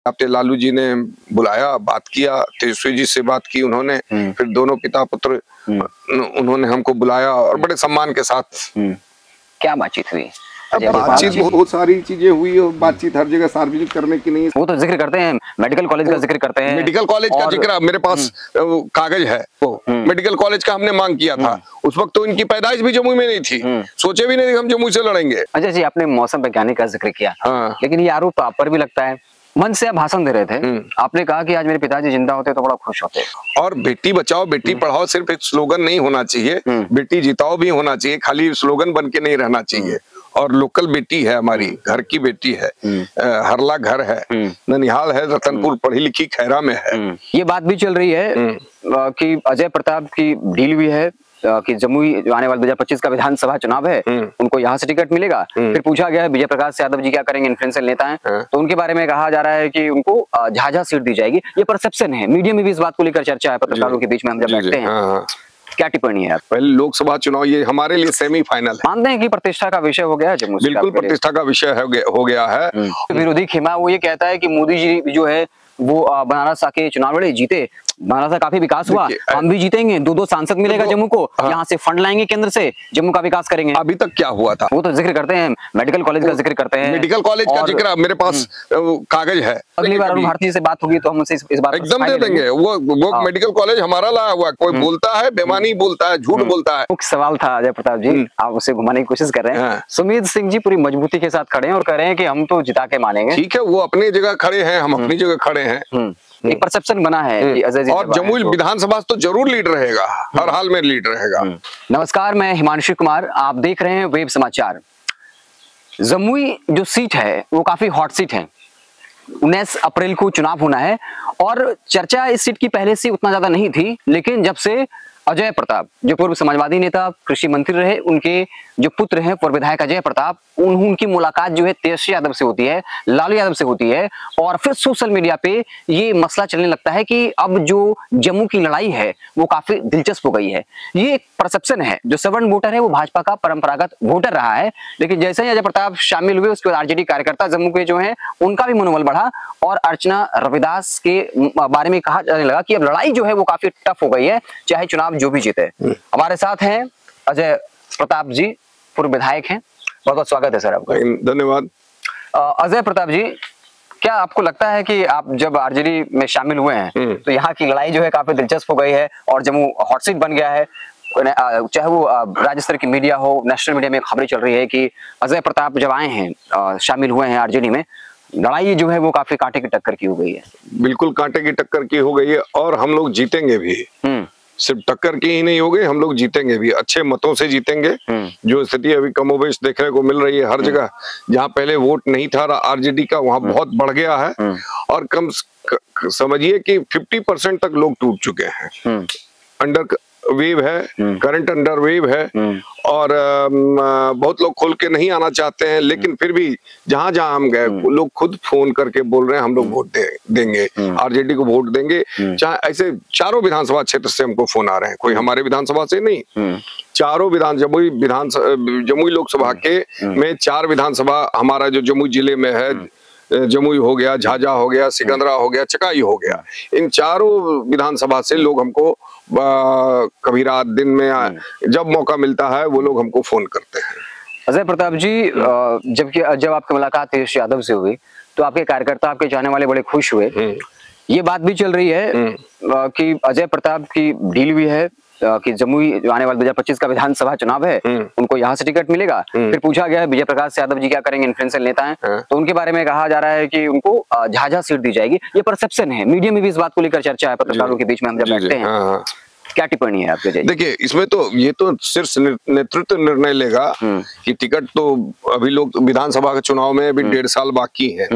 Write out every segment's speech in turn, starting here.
आपके लालू जी ने बुलाया, बात किया, तेजस्वी जी से बात की उन्होंने, फिर दोनों पिता पुत्र उन्होंने हमको बुलाया और बड़े सम्मान के साथ। क्या बातचीत हुई? बातचीत बहुत सारी चीजें हुई और बातचीत हर जगह सार्वजनिक करने की नहीं। वो तो जिक्र करते हैं, मेडिकल कॉलेज का जिक्र करते हैं। मेडिकल कॉलेज का जिक्र मेरे पास कागज है, वो मेडिकल कॉलेज का हमने मांग किया था। उस वक्त तो इनकी पैदाइश भी जमुई में नहीं थी, सोचे भी नहीं कि हम जमुई से लड़ेंगे। अच्छा जी, आपने मौसम वैज्ञानिक का जिक्र किया, लेकिन ये आरोप आप पर भी लगता है। मन से आप भाषण दे रहे थे, आपने कहा कि आज मेरे पिताजी जिंदा होते तो बड़ा खुश होते। और बेटी बचाओ बेटी पढ़ाओ सिर्फ एक स्लोगन नहीं होना चाहिए, बेटी जिताओ भी होना चाहिए, खाली स्लोगन बन के नहीं रहना चाहिए। और लोकल बेटी है, हमारी घर की बेटी है, हरला घर है, ननिहाल है, रतनपुर पढ़ी लिखी खैरा में है। ये बात भी चल रही है कि अजय प्रताप की डील भी है कि जमुई जो आने वाले 2025 का विधानसभा चुनाव है, उनको यहाँ से टिकट मिलेगा। फिर पूछा गया है विजय प्रकाश यादव जी क्या करेंगे, इन्फ्लुएंशियल नेता हैं, तो उनके बारे में कहा जा रहा है कि उनको झाझा सीट दी जाएगी। ये परसेप्शन है, मीडिया में भी इस बात को लेकर चर्चा है, पत्रकारों के बीच में हम जब बैठते हैं। क्या टिप्पणी है? पहले लोकसभा चुनाव ये हमारे लिए सेमीफाइनल है। मानते हैं कि प्रतिष्ठा का विषय हो गया है जम्मू? बिल्कुल प्रतिष्ठा का विषय हो गया है। विरोधी खेमा वो ये कहता है कि मोदी जी जो है वो बनारस आके चुनाव लड़े, जीते, बनारस का काफी विकास हुआ, हम भी जीतेंगे, 2-2 सांसद मिलेगा जम्मू को, यहाँ से फंड लाएंगे केंद्र से, जम्मू का विकास करेंगे। अभी तक क्या हुआ था? वो तो जिक्र करते हैं, मेडिकल कॉलेज का जिक्र करते हैं। मेडिकल कॉलेज का जिक्र मेरे पास कागज है। अगली बार अरुण भारती से बात होगी तो हम उसे इस बात एकदम दे देंगे। वो मेडिकल कॉलेज हमारा लाया हुआ, कोई बोलता है बेमानी बोलता है, झूठ बोलता है। मुख्य सवाल था अजय प्रताप जी, आप उसे घुमाने की कोशिश कर रहे हैं। सुमित सिंह जी पूरी मजबूती के साथ खड़े हैं और कह रहे हैं कि हम तो जिता के मानेंगे। ठीक है, वो अपनी जगह खड़े हैं, हम अपनी जगह खड़े हैं। एक परसेप्शन बना है कि अजय जी और जमुई विधानसभा तो जरूर लीड रहेगा, हर हाल में लीड रहेगा। नमस्कार, मैं हिमांशु कुमार, आप देख रहे हैं वेब समाचार। जमुई जो सीट है वो काफी हॉट सीट है। 19 अप्रैल को चुनाव होना है और चर्चा इस सीट की पहले से उतना ज्यादा नहीं थी, लेकिन जब से अजय प्रताप जो पूर्व समाजवादी नेता कृषि मंत्री रहे, उनके जो पुत्र हैं पूर्व विधायक अजय प्रताप, उनकी मुलाकात जो है तेजस्वी यादव से होती है, लालू यादव से होती है, और फिर सोशल मीडिया पे ये मसला चलने लगता है कि अब जो जम्मू की लड़ाई है वो काफी दिलचस्प हो गई है। ये एक परसेप्शन है, जो सवर्ण वोटर है वो भाजपा का परंपरागत वोटर रहा है, लेकिन जैसे ही अजय प्रताप शामिल हुए उसके बाद आरजेडी कार्यकर्ता जम्मू के जो है उनका भी मनोबल बढ़ा और अर्चना रविदास के बारे में कहा जाने लगा कि अब लड़ाई जो है वो काफी टफ हो गई है, चाहे चुनाव जो भी जीते। हमारे साथ हैं अजय प्रताप जी, पूर्व विधायक हैं, बहुत बहुत स्वागत है सर आपका। धन्यवाद। अजय प्रताप जी, क्या आपको लगता है कि आप जब आरजेडी में शामिल हुए हैं तो यहाँ की लड़ाई जो है काफी दिलचस्प हो गई है और जम्मू हॉट सीट बन गया है? चाहे वो राज्य स्तर की मीडिया हो, नेशनल मीडिया में खबरें चल रही है कि अजय प्रताप जब आए हैं, शामिल हुए हैं आरजेडी में, लड़ाई जो है वो काफी कांटे की टक्कर की हो गई है। बिल्कुल कांटे की टक्कर की हो गई है और हम लोग जीतेंगे भी। सिर्फ टक्कर की ही नहीं हो गई, हम लोग जीतेंगे भी, अच्छे मतों से जीतेंगे। जो स्थिति अभी कमोबेश देखने को मिल रही है हर जगह, जहाँ पहले वोट नहीं था आरजेडी का, वहाँ बहुत बढ़ गया है। और कम समझिए कि 50% तक लोग टूट चुके हैं। अंडर वेव है, करंट अंडर वेव है, और बहुत लोग खोल के नहीं आना चाहते हैं, लेकिन फिर भी जहां जहां हम गए लोग खुद फोन करके बोल रहे हैं हम लोग वोट देंगे, आरजेडी को वोट देंगे। चाहे ऐसे चारों विधानसभा क्षेत्र से हमको फोन आ रहे हैं, कोई हमारे विधानसभा से नहीं, चारों जमुई लोकसभा के में 4 विधानसभा हमारा जो जमुई जिले में है, जमुई हो गया, झाझा हो गया, सिकंदरा हो गया, चकाई हो गया, इन चारों विधानसभा से लोग हमको कभी रात दिन में जब मौका मिलता है वो लोग हमको फोन करते हैं। अजय प्रताप जी, जब आपकी मुलाकात तेजस्वी यादव से हुई तो आपके कार्यकर्ता, आपके जाने वाले बड़े खुश हुए। ये बात भी चल रही है कि अजय प्रताप की डील भी है कि जमुई जो आने वाले 2025 का विधानसभा चुनाव है, उनको यहाँ से टिकट मिलेगा। फिर पूछा गया है विजय प्रकाश यादव जी क्या करेंगे, इन्फ्लुएंशियल नेता हैं, तो उनके बारे में कहा जा रहा है कि उनको झाझा सीट दी जाएगी। ये परसेप्शन है, मीडिया में भी इस बात को लेकर चर्चा है, पत्रकारों के बीच में हम जब बैठते हैं। क्या टिप्पणी है आपके? देखिए, इसमें तो ये तो सिर्फ नेतृत्व निर्णय लेगा कि टिकट तो अभी लोग विधानसभा के चुनाव में अभी 1.5 साल बाकी है।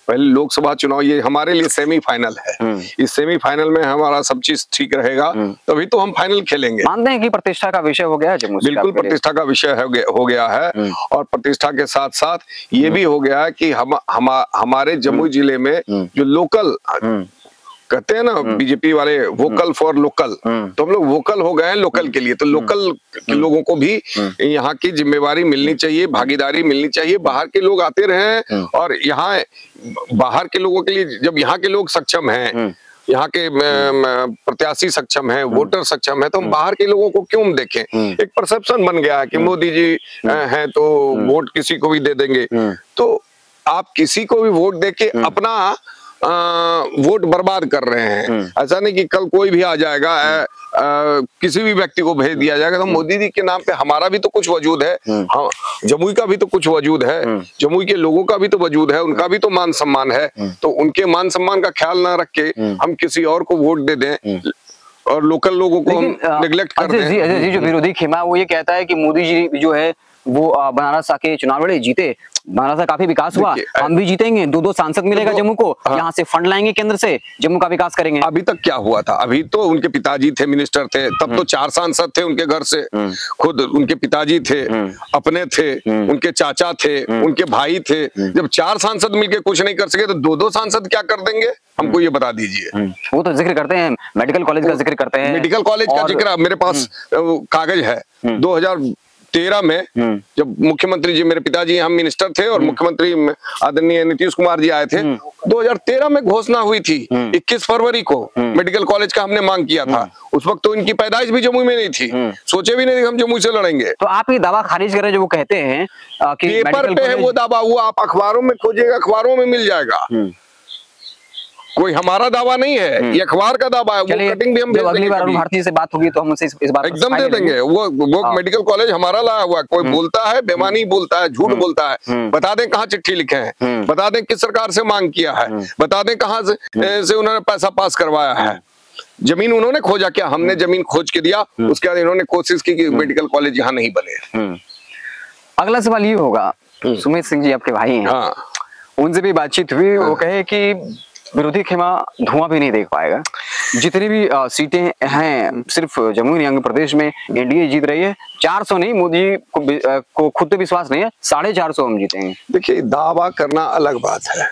पहले लोकसभा चुनाव ये हमारे लिए सेमीफाइनल है। इस सेमीफाइनल में हमारा सब चीज ठीक रहेगा तभी तो हम फाइनल खेलेंगे। मानते हैं कि प्रतिष्ठा का विषय हो गया है जम्मू? बिल्कुल प्रतिष्ठा का विषय हो गया है और प्रतिष्ठा के साथ साथ ये भी हो गया है कि हमारे जमुई जिले में जो लोकल कहते हैं ना बीजेपी वाले वोकल फॉर लोकल, तो हम लोग वोकल हो गए हैं लोकल के लिए। तो लोकल के लोगों को भी यहाँ की जिम्मेवारी मिलनी चाहिए, भागीदारी मिलनी चाहिए। बाहर के लोग आते रहे और यहाँ बाहर के लोगों के लिए, जब यहाँ के लोग सक्षम हैं, यहाँ के प्रत्याशी सक्षम है, वोटर सक्षम है, तो हम बाहर के लोगों को क्यों देखें। एक परसेप्शन बन गया है कि मोदी जी हैं तो वोट किसी को भी दे देंगे। तो आप किसी को भी वोट देके अपना वोट बर्बाद कर रहे हैं। ऐसा नहीं कि कल कोई भी आ जाएगा, किसी भी व्यक्ति को भेज दिया जाएगा। तो मोदी जी के नाम पे हमारा भी तो कुछ वजूद है, हाँ, जमुई का भी तो कुछ वजूद है, जमुई के लोगों का भी तो वजूद है, उनका भी तो मान सम्मान है। तो उनके मान सम्मान का ख्याल ना रख के हम किसी और को वोट दे दें और लोकल लोगों को हम नेग्लेक्ट कर दें। अजय जी, जो विरोधी खेमा वो ये कहता है कि मोदी जी जो है वो बनारस आके चुनाव लड़े, जीते, बनारस का काफी विकास हुआ, हम भी जीतेंगे, 2-2 सांसद मिलेगा जम्मू को, यहाँ से फंड लाएंगे केंद्र से, जम्मू का विकास करेंगे। अभी तक क्या हुआ था? अभी तो उनके पिताजी थे, मिनिस्टर थे, तब तो 4 सांसद थे उनके घर से, खुद उनके पिताजी थे, अपने थे, उनके चाचा थे, उनके भाई थे। जब 4 सांसद मिलके कुछ नहीं कर सके तो 2-2 सांसद क्या कर देंगे, हमको ये बता दीजिए। वो तो जिक्र करते हैं, मेडिकल कॉलेज का जिक्र करते हैं, मेडिकल कॉलेज का जिक्र मेरे पास कागज है। 2013 में जब मुख्यमंत्री जी, मेरे पिताजी हम मिनिस्टर थे और मुख्यमंत्री आदरणीय नीतीश कुमार जी आए थे, 2013 में घोषणा हुई थी 21 फरवरी को मेडिकल कॉलेज का हमने मांग किया था। उस वक्त तो इनकी पैदाइश भी जमुई में नहीं थी, सोचे भी नहीं कि हम जमुई से लड़ेंगे। तो आप ये दावा खारिज कर रहे हैं जो वो कहते हैं कि पेपर पे है वो दावा, वो आप अखबारों में खोजिएगा, अखबारों में मिल जाएगा। कोई हमारा दावा नहीं है, ये अखबार का दावा है। वो कटिंग भी हम जब अगली बार अरुण भारती से बात होगी तो हम उसे इस बात एकदम दे देंगे। वो मेडिकल कॉलेज हमारा लाया हुआ है। कोई बोलता है बेमानी बोलता है, झूठ बोलता है, बता दें कहाँ चिट्ठी लिखे हैं, बता दें किस सरकार से मांग किया है, बता दें कहाँ से उन्होंने पैसा पास करवाया है। जमीन उन्होंने खोजा क्या? हमने जमीन खोज के दिया, उसके बाद इन्होंने कोशिश की कि मेडिकल कॉलेज यहाँ नहीं बने। अगला सवाल ये होगा, सुमित सिंह जी आपके भाई हैं, उनसे भी बातचीत हुई, वो कहे कि विरोधी खेमा धुआं भी नहीं देख पाएगा, जितनी भी सीटें हैं सिर्फ जमुई नहीं, प्रदेश में एनडीए जीत रही है। 400 नहीं, मोदी को खुद पे विश्वास नहीं है, 450 हम जीतेंगे। देखिए, दावा करना अलग बात है,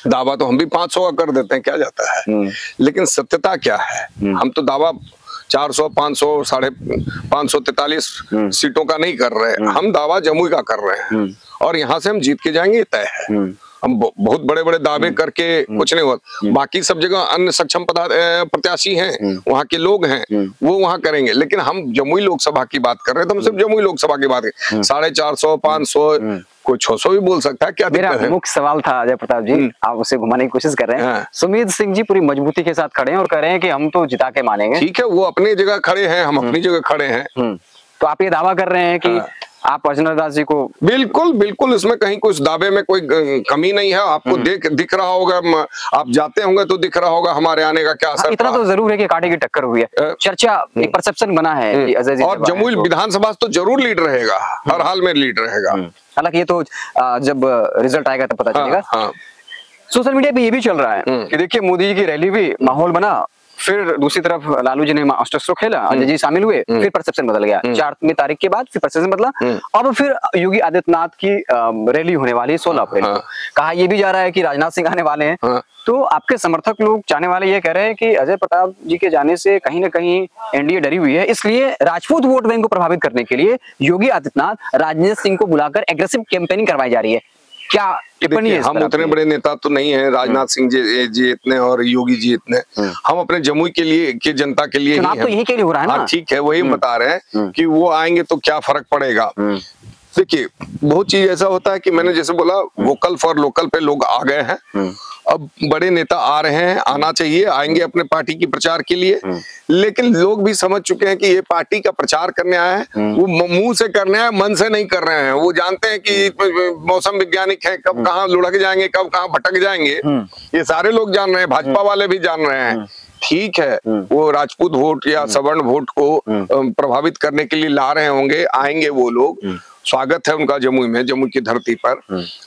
दावा तो हम भी 500 का कर देते हैं, क्या जाता है, लेकिन सत्यता क्या है? हम तो दावा 400, 500, 543 सीटों का नहीं कर रहे, हम दावा जमुई का कर रहे हैं और यहाँ से हम जीत के जाएंगे, तय है। हम बहुत बड़े बड़े दावे करके कुछ नहीं हुआ। बाकी सब जगह अन्य सक्षम प्रत्याशी हैं, वहाँ के लोग हैं, वो वहाँ करेंगे, लेकिन हम जमुई लोकसभा की बात कर रहे हैं तो हम सिर्फ जमुई लोकसभा की बात करें। 450, 500, कोई 600 भी बोल सकता है, क्या दिक्कत है? मुख्य सवाल था अजय प्रताप जी, आप उसे घुमाने की कोशिश कर रहे हैं। सुमित सिंह जी पूरी मजबूती के साथ खड़े हैं और कह रहे हैं कि हम तो जिता के मानेंगे। ठीक है, वो अपनी जगह खड़े हैं, हम अपनी जगह खड़े हैं। तो आप ये दावा कर रहे हैं कि आप अर्जुन दास जी को? बिल्कुल बिल्कुल, इसमें कहीं कुछ दावे में कोई कमी नहीं है। आपको दिख रहा होगा, आप जाते होंगे तो दिख रहा होगा हमारे आने का क्या असर। इतना तो जरूर है कि कांटे की टक्कर हुई है, चर्चा एक परसेप्शन बना है कि अजय जी, और जमुई विधानसभा तो जरूर लीड रहेगा, हर हाल में लीड रहेगा। हालांकि ये तो जब रिजल्ट आएगा तब पता चलेगा। सोशल मीडिया पे ये भी चल रहा है कि देखिए मोदी जी की रैली भी माहौल बना, फिर दूसरी तरफ लालू जी ने मास्टर स्ट्रोक खेला, अजय जी शामिल हुए, फिर परसेप्शन बदल गया। 4 तारीख के बाद फिर परसेप्शन बदला, अब फिर योगी आदित्यनाथ की रैली होने वाली है 16 अप्रैल को। कहा यह भी जा रहा है कि राजनाथ सिंह आने वाले हैं। तो आपके समर्थक लोग, चाहने वाले ये कह रहे हैं कि अजय प्रताप जी के जाने से कहीं ना कहीं एनडीए डरी हुई है, इसलिए राजपूत वोट बैंक को प्रभावित करने के लिए योगी आदित्यनाथ राजनाथ सिंह को बुलाकर एग्रेसिव कैंपेनिंग करवाई जा रही है। क्या टिप्पणी है? हम उतने बड़े नेता तो नहीं है, राजनाथ सिंह जी इतने और योगी जी इतने। हम अपने जमुई के लिए, के जनता के लिए ही तो यही के लिए हो रहा है ना। ठीक है, वही बता रहे हैं कि वो आएंगे तो क्या फर्क पड़ेगा। देखिए, बहुत चीज ऐसा होता है कि मैंने जैसे बोला, वोकल फॉर लोकल पे लोग आ गए हैं। अब बड़े नेता आ रहे हैं, आना चाहिए, आएंगे अपने पार्टी की प्रचार के लिए, लेकिन लोग भी समझ चुके हैं कि ये पार्टी का प्रचार करने आया है, वो मुंह से करने आए, मन से नहीं कर रहे हैं। वो जानते हैं कि मौसम वैज्ञानिक है, कब कहाँ लुढ़क जाएंगे, कब कहाँ भटक जाएंगे, ये सारे लोग जान रहे हैं, भाजपा वाले भी जान रहे हैं। ठीक है, वो राजपूत वोट या सवर्ण वोट को प्रभावित करने के लिए ला रहे होंगे, आएंगे वो लोग, स्वागत है उनका जमुई में, जमुई की धरती पर,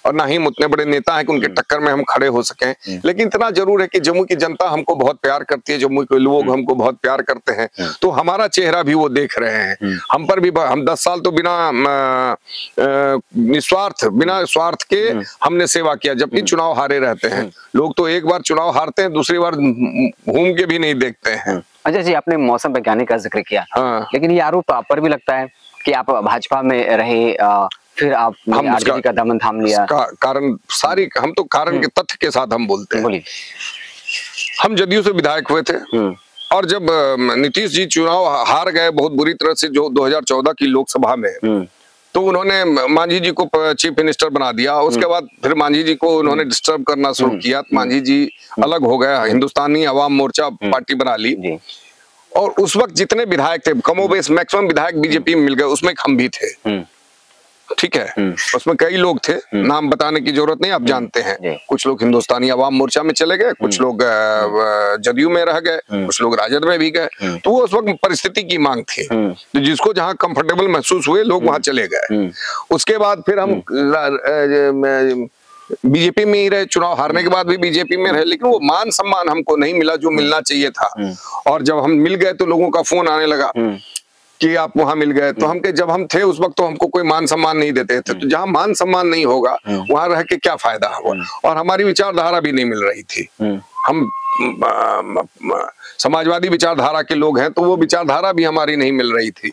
और ना ही हम उतने बड़े नेता हैं कि उनके टक्कर में हम खड़े हो सकें। लेकिन इतना जरूर है कि जमुई की जनता हमको बहुत प्यार करती है, जमुई के लोग हमको बहुत प्यार करते हैं, तो हमारा चेहरा भी वो देख रहे हैं। हम पर भी, हम 10 साल तो बिना निस्वार्थ, बिना स्वार्थ के हमने सेवा किया, जबकि चुनाव हारे रहते हैं। लोग तो एक बार चुनाव हारते हैं, दूसरी बार घूम के भी नहीं देखते हैं। अच्छा जी, आपने मौसम वैज्ञानिक का जिक्र किया, हाँ। लेकिन ये आरोप आप पर भी लगता है कि आप भाजपा में रहे, फिर आपने आरजेडी का दामन थाम लिया। कारण सारी, हम तो कारण के तथ्य के साथ हम बोलते हैं। हम जदयू से विधायक हुए थे, और जब नीतीश जी चुनाव हार गए बहुत बुरी तरह से, जो 2014 की लोकसभा में, तो उन्होंने मांझी जी को चीफ मिनिस्टर बना दिया। उसके बाद फिर मांझी जी को उन्होंने डिस्टर्ब करना शुरू किया, मांझी जी अलग हो गया, हिंदुस्तानी अवाम मोर्चा पार्टी बना ली। और उस वक्त जितने विधायक थे, कमोबेश मैक्सिमम विधायक बीजेपी में मिल गए, उसमें हम भी थे। ठीक है, उसमें कई लोग थे, नाम बताने की जरूरत नहीं, आप जानते हैं। कुछ लोग हिंदुस्तानी अवाम मोर्चा में चले गए, कुछ लोग जदयू में रह गए, कुछ लोग राजद में भी गए। तो वो उस वक्त परिस्थिति की मांग थी, तो जिसको जहां कंफर्टेबल महसूस हुए लोग वहां चले गए। उसके बाद फिर हम बीजेपी में ही रहे, चुनाव हारने के बाद भी बीजेपी में रहे, लेकिन वो मान सम्मान हमको नहीं मिला जो मिलना चाहिए था। और जब हम मिल गए तो लोगों का फोन आने लगा कि आप वहां मिल गए, तो हम जब हम थे उस वक्त तो हमको कोई मान सम्मान नहीं देते थे। तो जहां मान सम्मान नहीं होगा वहां रह के क्या फायदा हुआ। और हमारी विचारधारा भी नहीं मिल रही थी। हम समाजवादी विचारधारा के लोग हैं, तो वो विचारधारा भी हमारी नहीं मिल रही थी।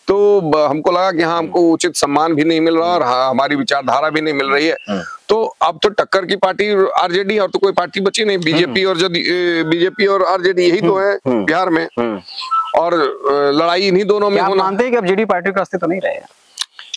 तो हमको लगा कि हाँ, हमको उचित सम्मान भी नहीं मिल रहा और हाँ, हमारी विचारधारा भी नहीं मिल रही है। तो अब तो टक्कर की पार्टी आरजेडी, और तो कोई पार्टी बची नहीं। बीजेपी और आरजेडी यही तो है बिहार में, और लड़ाई इन्हीं दोनों में होना। मानते हैं कि अब जेडीयू पार्टी का अस्तित्व नहीं रहेगा?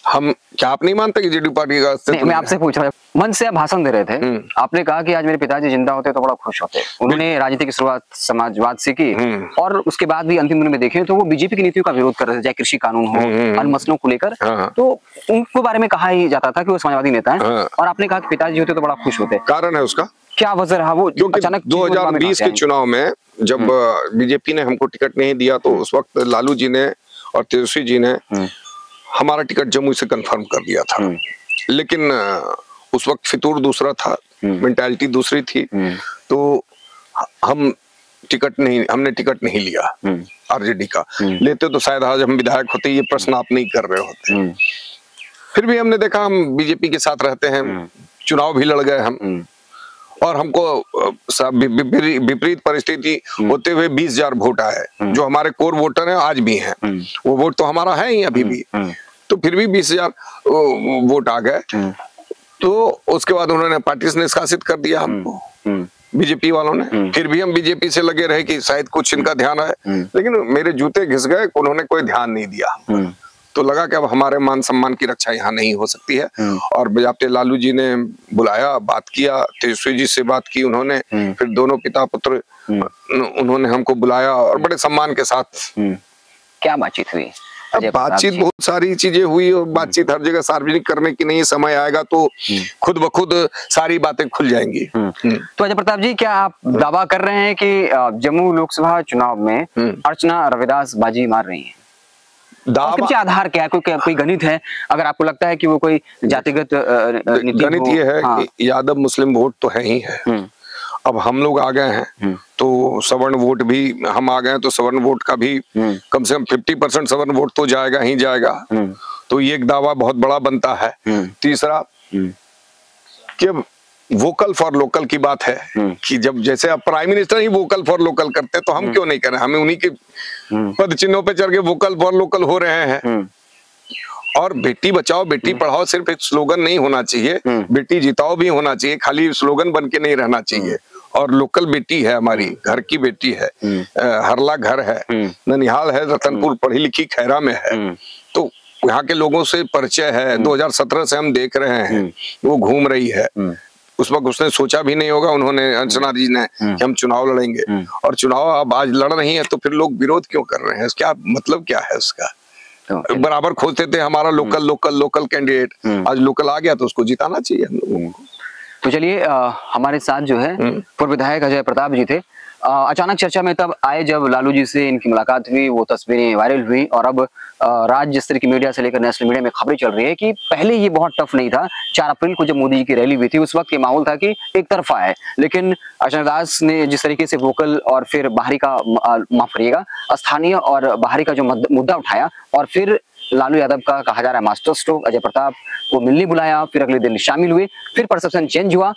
हम क्या, आप नहीं मानते कि जेडीयू पार्टी का अस्तित्व? मैं आपसे पूछ रहा हूँ, मन से आप भाषण दे रहे थे, आपने कहा कि आज मेरे पिताजी जिंदा होते तो बड़ा खुश होते। उन्होंने राजनीति की शुरुआत समाजवाद से की, और उसके बाद भी अंतिम दिन में देखें तो वो बीजेपी की नीतियों का विरोध कर रहे थे, चाहे कृषि कानून हो, अन्य मसलों को लेकर। तो उनके बारे में कहा ही जाता था कि वो समाजवादी नेता है, और आपने कहा कि पिताजी होते तो बड़ा खुश होते। कारण है उसका क्या वजह रहा? वो अचानक 2020 के चुनाव में जब बीजेपी ने हमको टिकट नहीं दिया, तो उस वक्त लालू जी ने और तेजस्वी जी ने हमारा टिकट जमुई से कंफर्म कर दिया था। लेकिन उस वक्त फितूर दूसरा था, मेंटालिटी दूसरी थी, तो हमने टिकट नहीं लिया आरजेडी का। लेते तो शायद आज हम विधायक होते, ये प्रश्न आप नहीं कर रहे होते। फिर भी हमने देखा हम बीजेपी के साथ रहते हैं, चुनाव भी लड़ गए हम, और हमको विपरीत परिस्थिति होते हुए 20,000 वोट आए, जो हमारे कोर वोटर हैं आज भी हैं। वो वोट तो हमारा है ही अभी भी, तो फिर भी 20,000 वोट आ गए। तो उसके बाद उन्होंने पार्टी से निष्कासित कर दिया हमको, बीजेपी वालों ने। फिर भी हम बीजेपी से लगे रहे कि शायद कुछ इनका ध्यान है, लेकिन मेरे जूते घिस गए, उन्होंने कोई ध्यान नहीं दिया। तो लगा कि अब हमारे मान सम्मान की रक्षा यहाँ नहीं हो सकती है। और बजाते लालू जी ने बुलाया, बात किया, तेजस्वी जी से बात की उन्होंने, फिर दोनों पिता पुत्र उन्होंने हमको बुलाया और बड़े सम्मान के साथ। क्या बातचीत हुई? बातचीत बहुत सारी चीजें हुई, और बातचीत हर जगह सार्वजनिक करने की नहीं, समय आएगा तो खुद ब खुद सारी बातें खुल जाएंगी। तो अजय प्रताप जी, क्या आप दावा कर रहे हैं कि जम्मू लोकसभा चुनाव में अर्चना रविदास बाजी मार रही है? किस आधार क्या है? कोई गणित है? अगर आपको लगता है कि वो कोई जातिगत गणित ये है कि यादव मुस्लिम वोट तो है ही है। अब हम लोग आ गए हैं तो सवर्ण वोट भी हम आ गए, तो सवर्ण वोट का भी कम से कम 50% सवर्ण वोट तो जाएगा ही जाएगा। तो ये एक दावा बहुत बड़ा बनता है। तीसरा कि वोकल फॉर लोकल की बात है कि जब जैसे अब prime minister he vocal for local करते तो हम क्यों नहीं करें? हमें उन्हीं के पद चिन्हों पे चढ़ के वोकल फॉर लोकल हो रहे हैं। और बेटी बचाओ बेटी पढ़ाओ सिर्फ एक स्लोगन नहीं होना चाहिए, बेटी जिताओ भी होना चाहिए, खाली स्लोगन बन के नहीं रहना चाहिए। और लोकल बेटी है, हमारी घर की बेटी है, हरला घर है, ननिहाल है, रतनपुर पढ़ी लिखी खैरा में है, तो यहाँ के लोगों से परिचय है। 2017 से हम देख रहे हैं वो घूम रही है। उस वक्त उसने सोचा भी नहीं होगा, उन्होंने अर्चना जी ने, कि हम चुनाव लड़ेंगे। और चुनाव अब आज लड़ रही है तो फिर लोग विरोध क्यों कर रहे हैं? क्या मतलब क्या है उसका? बराबर खोजते थे हमारा लोकल लोकल लोकल कैंडिडेट, आज लोकल आ गया तो उसको जिताना चाहिए हम लोगों को। तो चलिए हमारे साथ जो है पूर्व विधायक अजय प्रताप जी थे। अचानक चर्चा में तब आए जब लालू जी से इनकी मुलाकात हुई, वो तस्वीरें वायरल हुई और अब राज्य स्तर की मीडिया से लेकर नेशनल मीडिया में खबरें चल रही है कि पहले ये बहुत टफ नहीं था। 4 अप्रैल को जब मोदी जी की रैली हुई थी उस वक्त ये माहौल था कि एक तरफा है, लेकिन अर्चना दास ने जिस तरीके से वोकल और फिर बाहरी का माफ करिएगा स्थानीय और बाहरी का जो मुद्दा उठाया और फिर लालू यादव का कहा जा रहा है मास्टर स्ट्रोक, अजय प्रताप को मिलने बुलाया, फिर अगले दिन शामिल हुए, फिर परसेप्शन चेंज हुआ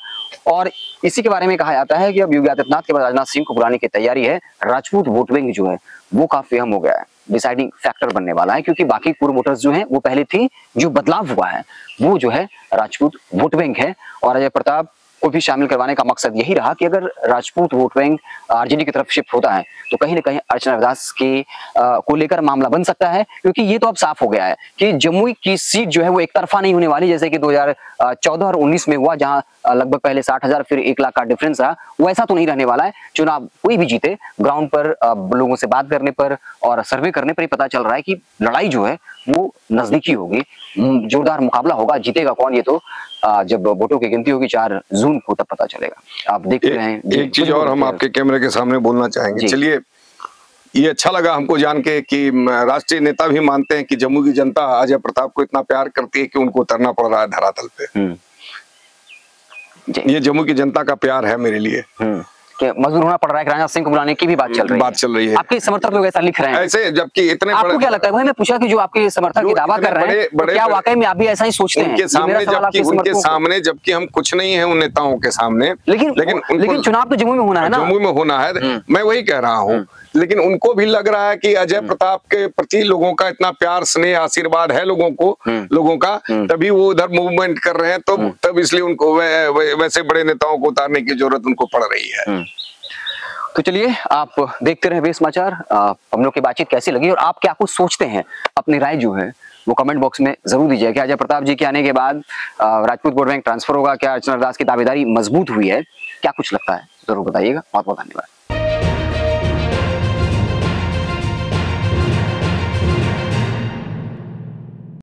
और इसी के बारे में कहा जाता है कि अब योगी आदित्यनाथ के बाद राजनाथ सिंह को बुलाने की तैयारी है। राजपूत वोट बैंक जो है वो काफी अहम हो गया है, डिसाइडिंग फैक्टर बनने वाला है, क्योंकि बाकी पूर्व वोटर्स जो हैं वो पहले थी, जो बदलाव हुआ है वो जो है राजपूत वोट बैंक है। और अजय प्रताप को भी शामिल करवाने का मकसद यही रहा कि अगर राजपूत वोट बैंक आरजेडी की तरफ शिफ्ट होता है तो कहीं ना कहीं अर्चना दास के को लेकर मामला बन सकता है, क्योंकि ये तो अब साफ हो गया है कि जमुई की सीट जो है वो एक तरफा नहीं होने वाली, जैसे कि 2014 और 19 में हुआ, जहां लगभग पहले 60,000 फिर 1 लाख का डिफरेंस रहा। वो ऐसा तो नहीं रहने वाला है। चुनाव कोई भी जीते, ग्राउंड पर लोगों से बात करने पर और सर्वे करने पर ही पता चल रहा है कि लड़ाई जो है वो नजदीकी होगी, जोरदार मुकाबला होगा। जीतेगा कौन ये तो जब वोटों की गिनती होगी 4 जून को तब पता चलेगा। आप देखते रहे। एक चीज और हम आपके कैमरे के सामने बोलना चाहेंगे। चलिए, ये अच्छा लगा हमको जान के कि राष्ट्रीय नेता भी मानते हैं कि जम्मू की जनता अजय प्रताप को इतना प्यार करती है कि उनको उतरना पड़ रहा है धरातल पे। ये जम्मू की जनता का प्यार है मेरे लिए। कि मजबूर होना पड़ रहा है कि राजनाथ सिंह को बुलाने की भी बात चल रही है। आपके समर्थक लोग ऐसा लिख रहे हैं ऐसे, जबकि इतने आपको क्या लगता है? मैं पूछा कि जो आपके समर्थक ये दावा कर रहे हैं, क्या वाकई में आप भी ऐसा ही सोचते हैं? उनके सामने जबकि हम कुछ नहीं है उन नेताओं के सामने, लेकिन चुनाव तो जम्मू में होना है ना। जम्मू में होना है, मैं वही कह रहा हूँ। लेकिन उनको भी लग रहा है कि अजय प्रताप के प्रति लोगों का इतना प्यार, स्नेह, आशीर्वाद है लोगों का, तभी वो उधर मूवमेंट कर रहे हैं। तो तब इसलिए उनको वैसे बड़े नेताओं को उतारने की जरूरत उनको पड़ रही है। तो चलिए, आप देखते रहे वेब समाचार। हम लोग की बातचीत कैसी लगी और आप क्या कुछ सोचते हैं, अपनी राय जो है वो कमेंट बॉक्स में जरूर दीजिए। क्या अजय प्रताप जी के आने के बाद राजपूत वोट बैंक ट्रांसफर होगा? क्या अर्चना दास की दावेदारी मजबूत हुई है? क्या कुछ लगता है जरूर बताइएगा। बहुत बहुत धन्यवाद।